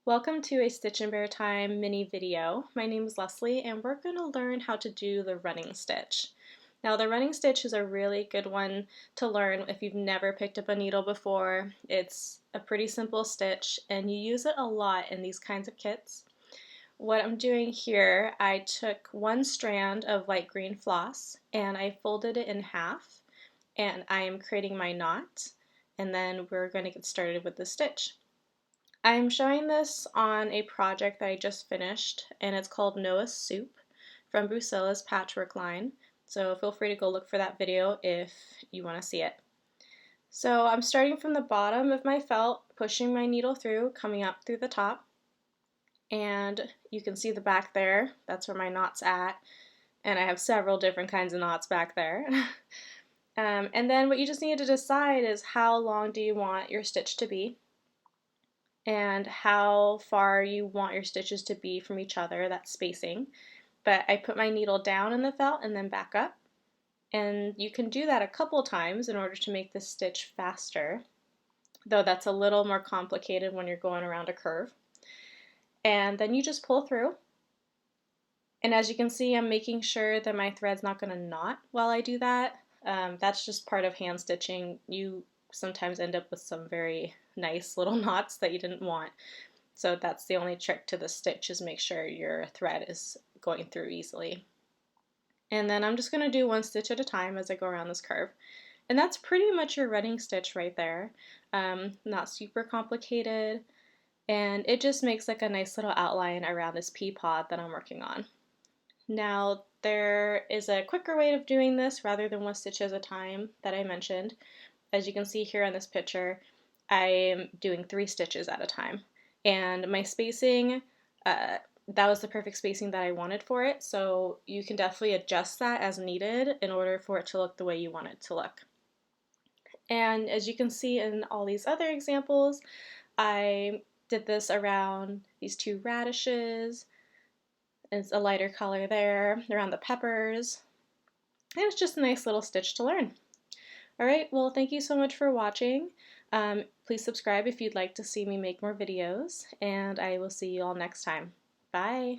Welcome to a Stitch and Bear Time mini video. My name is Leslie and we're going to learn how to do the running stitch. Now the running stitch is a really good one to learn if you've never picked up a needle before. It's a pretty simple stitch and you use it a lot in these kinds of kits. What I'm doing here, I took one strand of light green floss and I folded it in half and I am creating my knot, and then we're going to get started with the stitch. I'm showing this on a project that I just finished, and it's called Noah's Soup from Brucella's Patchwork line. So feel free to go look for that video if you want to see it. So I'm starting from the bottom of my felt, pushing my needle through, coming up through the top. And you can see the back there. That's where my knot's at. And I have several different kinds of knots back there. And then what you just need to decide is how long do you want your stitch to be, and how far you want your stitches to be from each other, that spacing. But I put my needle down in the felt and then back up. And you can do that a couple times in order to make this stitch faster, though that's a little more complicated when you're going around a curve. And then you just pull through. And as you can see, I'm making sure that my thread's not going to knot while I do that. That's just part of hand stitching. You sometimes end up with some very nice little knots that you didn't want. So that's the only trick to the stitch, is make sure your thread is going through easily. And then I'm just going to do one stitch at a time as I go around this curve. And that's pretty much your running stitch right there. Not super complicated, and it just makes like a nice little outline around this pea pod that I'm working on. Now there is a quicker way of doing this rather than one stitch at a time that I mentioned. As you can see here on this picture, I am doing 3 stitches at a time. And my spacing, that was the perfect spacing that I wanted for it, so you can definitely adjust that as needed in order for it to look the way you want it to look. And as you can see in all these other examples, I did this around these 2 radishes. It's a lighter color there, around the peppers, and it's just a nice little stitch to learn. Alright, well, thank you so much for watching. Please subscribe if you'd like to see me make more videos, and I will see you all next time. Bye!